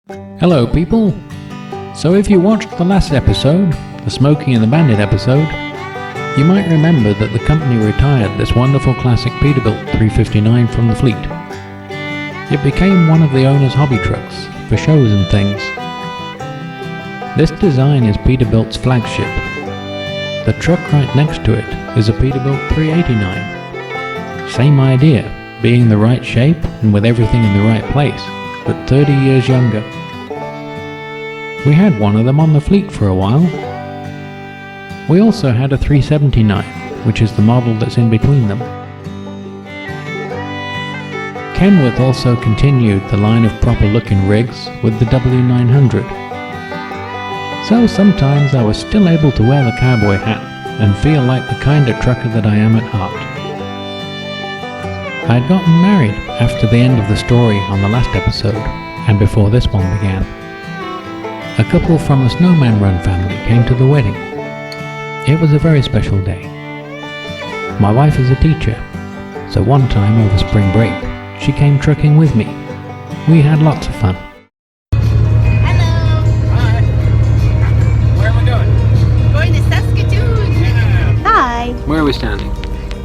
Hello people! So if you watched the last episode, the Smokey and the Bandit episode, you might remember that the company retired this wonderful classic Peterbilt 359 from the fleet. It became one of the owner's hobby trucks, for shows and things. This design is Peterbilt's flagship. The truck right next to it is a Peterbilt 389. Same idea, being the right shape and with everything in the right place, but 30 years younger. We had one of them on the fleet for a while. We also had a 379, which is the model that's in between them. Kenworth also continued the line of proper looking rigs with the W900. So sometimes I was still able to wear the cowboy hat and feel like the kind of trucker that I am at heart. I had gotten married after the end of the story on the last episode, and before this one began. A couple from the Snowman Run family came to the wedding. It was a very special day. My wife is a teacher, so one time over spring break, she came trucking with me. We had lots of fun. Hello! Hi! Where am I going? Going to Saskatoon! Yeah. Hi! Where are we standing?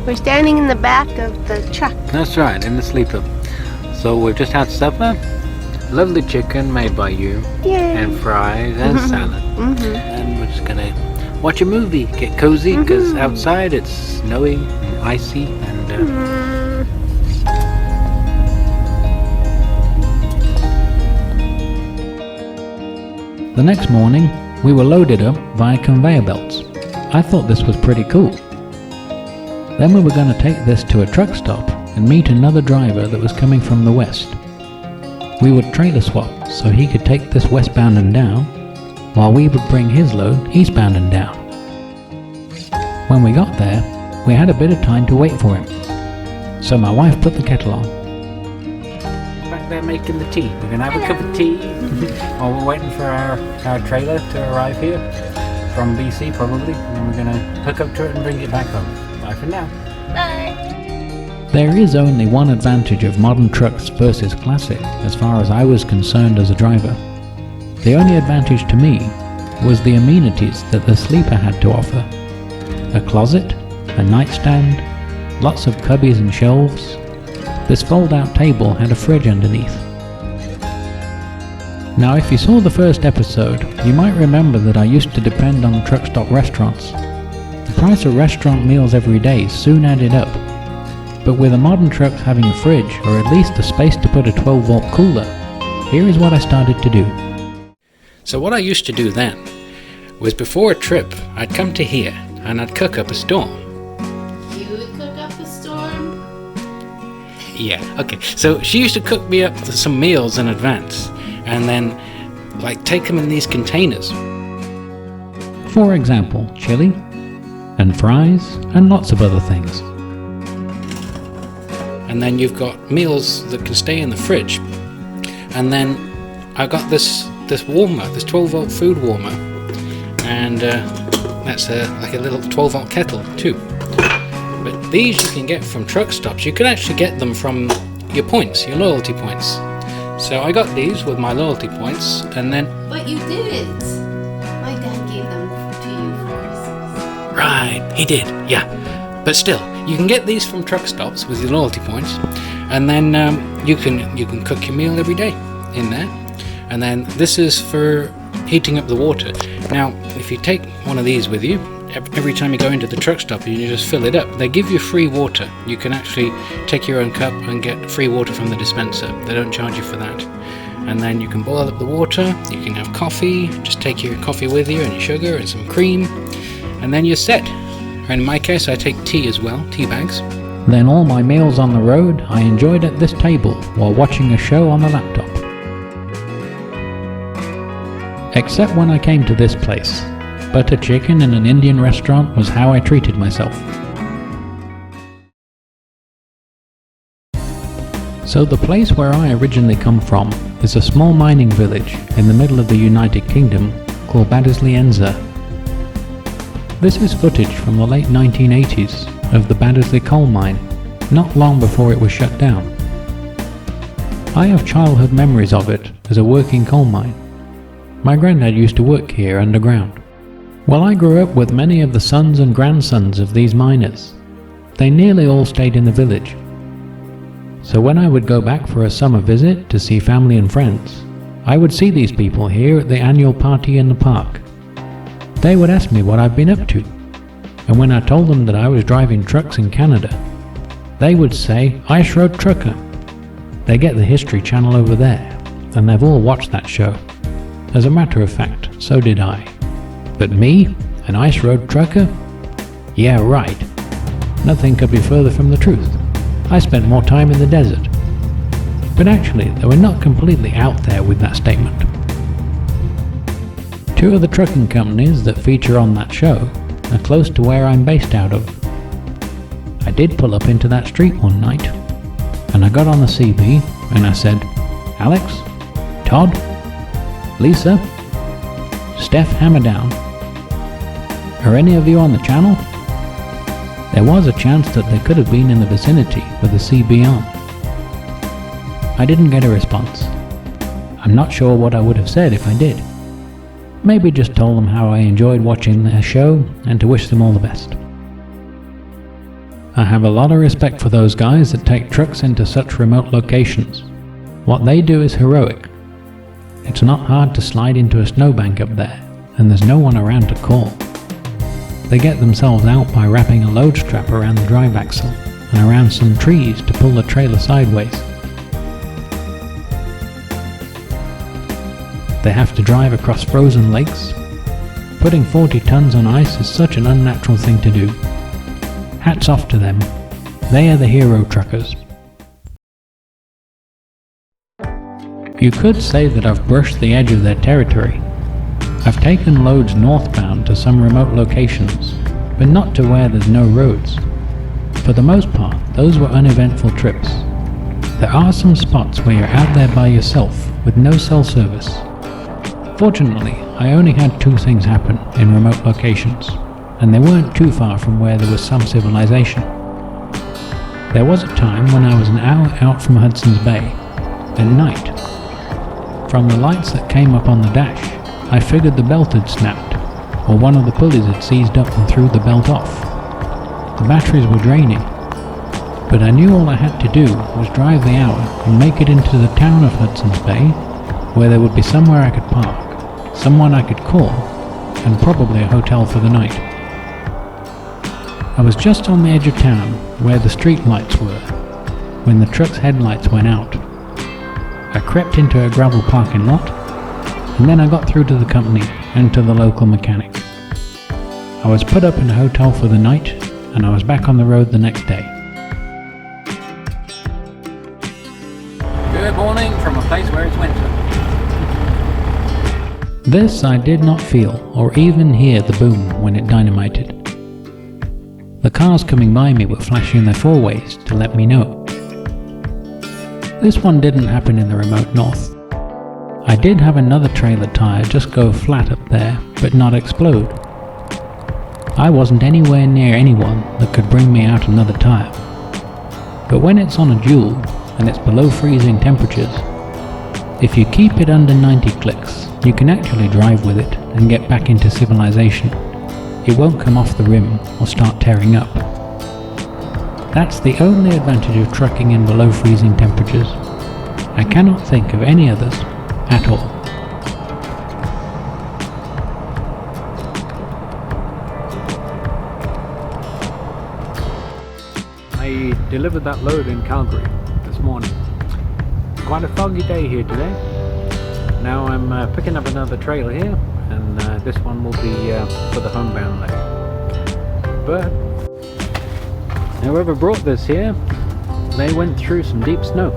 We're standing in the back of the truck. That's right, in the sleeper. So we've just had supper. Lovely chicken made by you. Yay! And fries and salad. And we're just gonna watch a movie, get cozy, because outside it's snowing and icy and The next morning, we were loaded up via conveyor belts. I thought this was pretty cool. Then we were going to take this to a truck stop and meet another driver that was coming from the west. We would trailer swap so he could take this westbound and down, while we would bring his load eastbound and down. When we got there, we had a bit of time to wait for him. So my wife put the kettle on. back there making the tea. We're gonna have a cup of tea while we're waiting for our trailer to arrive here from BC probably, and then we're gonna hook up to it and bring it back home. Bye for now. Bye! There is only one advantage of modern trucks versus classic, as far as I was concerned as a driver. The only advantage to me was the amenities that the sleeper had to offer. A closet, a nightstand, lots of cubbies and shelves. This fold-out table had a fridge underneath. Now if you saw the first episode, you might remember that I used to depend on truck stop restaurants. The price of restaurant meals every day soon added up. But with a modern truck having a fridge, or at least the space to put a 12-volt cooler, here is what I started to do. So what I used to do then was before a trip, I'd come to here and I'd cook up a storm. You would cook up a storm? Yeah, okay. So she used to cook me up some meals in advance and then like take them in these containers. For example, chili, and fries, and lots of other things. And then you've got meals that can stay in the fridge. And then I got this warmer, this 12-volt food warmer, and that's like a little 12-volt kettle too. But these you can get from truck stops. You can actually get them from your points, your loyalty points. So I got these with my loyalty points, and then... But you didn't. My dad gave them to you for Christmas. Right, he did, yeah. But still, you can get these from truck stops with your loyalty points, and then you can cook your meal every day in there. And then this is for heating up the water. Now, if you take one of these with you, every time you go into the truck stop and you just fill it up, they give you free water. You can actually take your own cup and get free water from the dispenser. They don't charge you for that. And then you can boil up the water, you can have coffee, just take your coffee with you and your sugar and some cream, and then you're set. And in my case, I take tea as well, tea bags. Then all my meals on the road I enjoyed at this table while watching a show on the laptop. Except when I came to this place. Butter chicken in an Indian restaurant was how I treated myself. So the place where I originally come from is a small mining village in the middle of the United Kingdom called Baddesley-Enza. This is footage from the late 1980s of the Baddesley coal mine, not long before it was shut down. I have childhood memories of it as a working coal mine. My granddad used to work here underground. Well, I grew up with many of the sons and grandsons of these miners. They nearly all stayed in the village. So when I would go back for a summer visit to see family and friends, I would see these people here at the annual party in the park. They would ask me what I've been up to, and when I told them that I was driving trucks in Canada, they would say, "Ice Road Trucker." They get the History Channel over there, and they've all watched that show. As a matter of fact, so did I. But me, an Ice Road Trucker? Yeah, right. Nothing could be further from the truth. I spent more time in the desert. But actually, they were not completely out there with that statement. Two of the trucking companies that feature on that show are close to where I'm based out of. I did pull up into that street one night, and I got on the CB and I said, "Alex, Todd, Lisa, Steph Hammerdown, are any of you on the channel?" There was a chance that they could have been in the vicinity with the CB on. I didn't get a response. I'm not sure what I would have said if I did. Maybe just told them how I enjoyed watching their show and to wish them all the best. I have a lot of respect for those guys that take trucks into such remote locations. What they do is heroic. It's not hard to slide into a snowbank up there, and there's no one around to call. They get themselves out by wrapping a load strap around the drive axle and around some trees to pull the trailer sideways. They have to drive across frozen lakes. Putting 40 tons on ice is such an unnatural thing to do. Hats off to them. They are the hero truckers. You could say that I've brushed the edge of their territory. I've taken loads northbound to some remote locations, but not to where there's no roads. For the most part, those were uneventful trips. There are some spots where you're out there by yourself with no cell service. Fortunately, I only had two things happen in remote locations, and they weren't too far from where there was some civilization. There was a time when I was an hour out from Hudson's Bay, at night. From the lights that came up on the dash, I figured the belt had snapped, or one of the pulleys had seized up and threw the belt off. The batteries were draining, but I knew all I had to do was drive the hour and make it into the town of Hudson's Bay, where there would be somewhere I could park, someone I could call, and probably a hotel for the night. I was just on the edge of town, where the street lights were, when the truck's headlights went out. I crept into a gravel parking lot, and then I got through to the company and to the local mechanic. I was put up in a hotel for the night, and I was back on the road the next day. Good morning from a place where it's winter. This I did not feel or even hear the boom when it dynamited. The cars coming by me were flashing their four-ways to let me know. This one didn't happen in the remote north. I did have another trailer tire just go flat up there, but not explode. I wasn't anywhere near anyone that could bring me out another tire. But when it's on a dual, and it's below freezing temperatures, if you keep it under 90 clicks, you can actually drive with it and get back into civilization. It won't come off the rim or start tearing up. That's the only advantage of trucking in below freezing temperatures. I cannot think of any others at all. I delivered that load in Calgary this morning. Quite a foggy day here today. Now I'm picking up another trailer here, and this one will be for the homebound leg. But whoever brought this here, they went through some deep snow.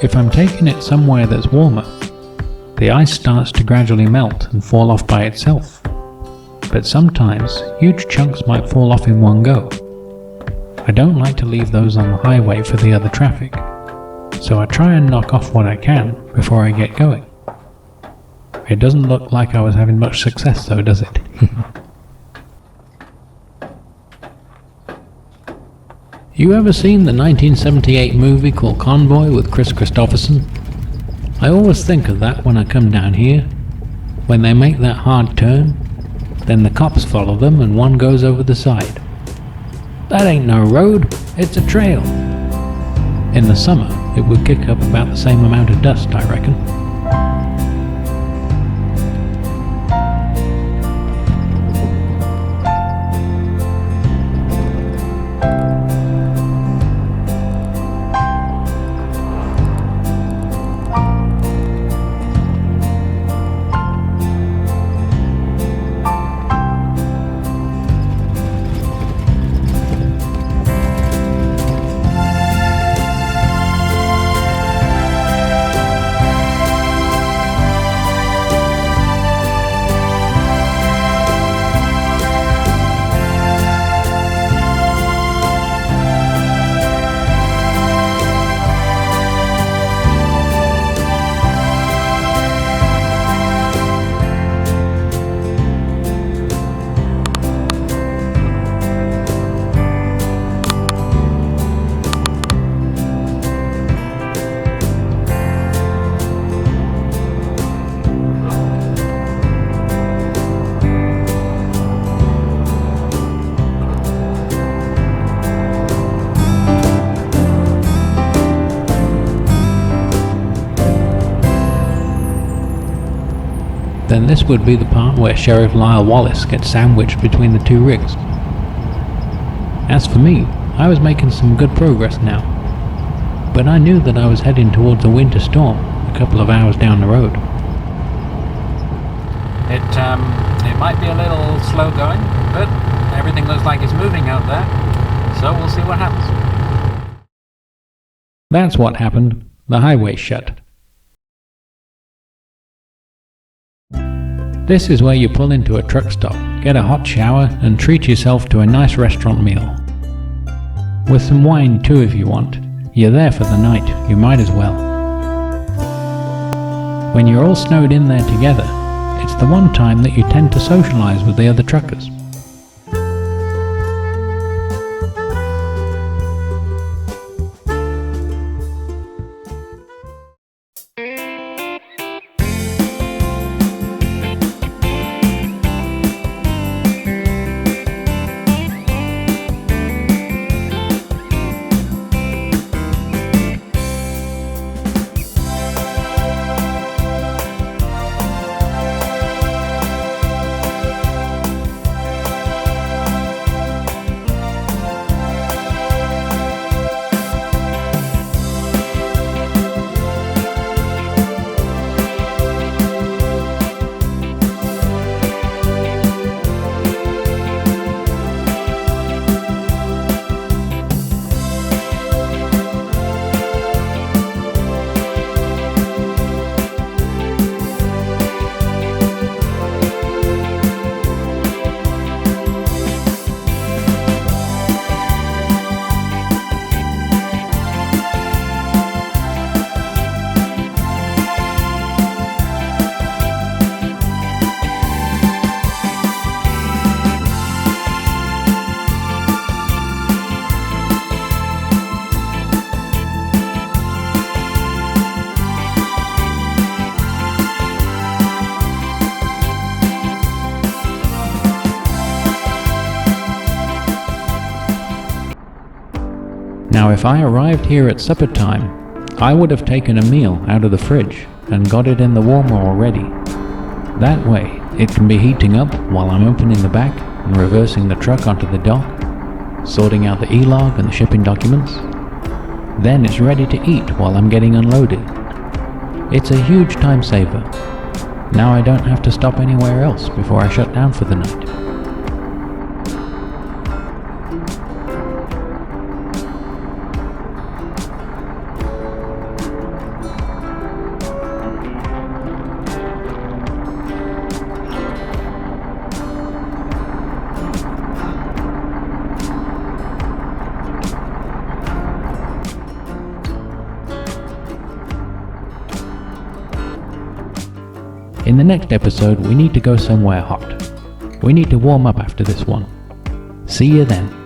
If I'm taking it somewhere that's warmer, the ice starts to gradually melt and fall off by itself. But sometimes huge chunks might fall off in one go. I don't like to leave those on the highway for the other traffic, so I try and knock off what I can before I get going. It doesn't look like I was having much success though, does it? You ever seen the 1978 movie called Convoy with Chris Christopherson? I always think of that when I come down here. When they make that hard turn, then the cops follow them and one goes over the side. That ain't no road, it's a trail. In the summer, it would kick up about the same amount of dust, I reckon. Then this would be the part where Sheriff Lyle Wallace gets sandwiched between the two rigs. As for me, I was making some good progress now, but I knew that I was heading towards a winter storm a couple of hours down the road. It might be a little slow going, but everything looks like it's moving out there, so we'll see what happens. That's what happened. The highway shut. This is where you pull into a truck stop, get a hot shower, and treat yourself to a nice restaurant meal. With some wine too if you want. You're there for the night, you might as well. When you're all snowed in there together, it's the one time that you tend to socialize with the other truckers. Now if I arrived here at supper time, I would have taken a meal out of the fridge and got it in the warmer already. That way, it can be heating up while I'm opening the back and reversing the truck onto the dock, sorting out the e-log and the shipping documents. Then it's ready to eat while I'm getting unloaded. It's a huge time saver. Now I don't have to stop anywhere else before I shut down for the night. In the next episode, we need to go somewhere hot. We need to warm up after this one. See you then.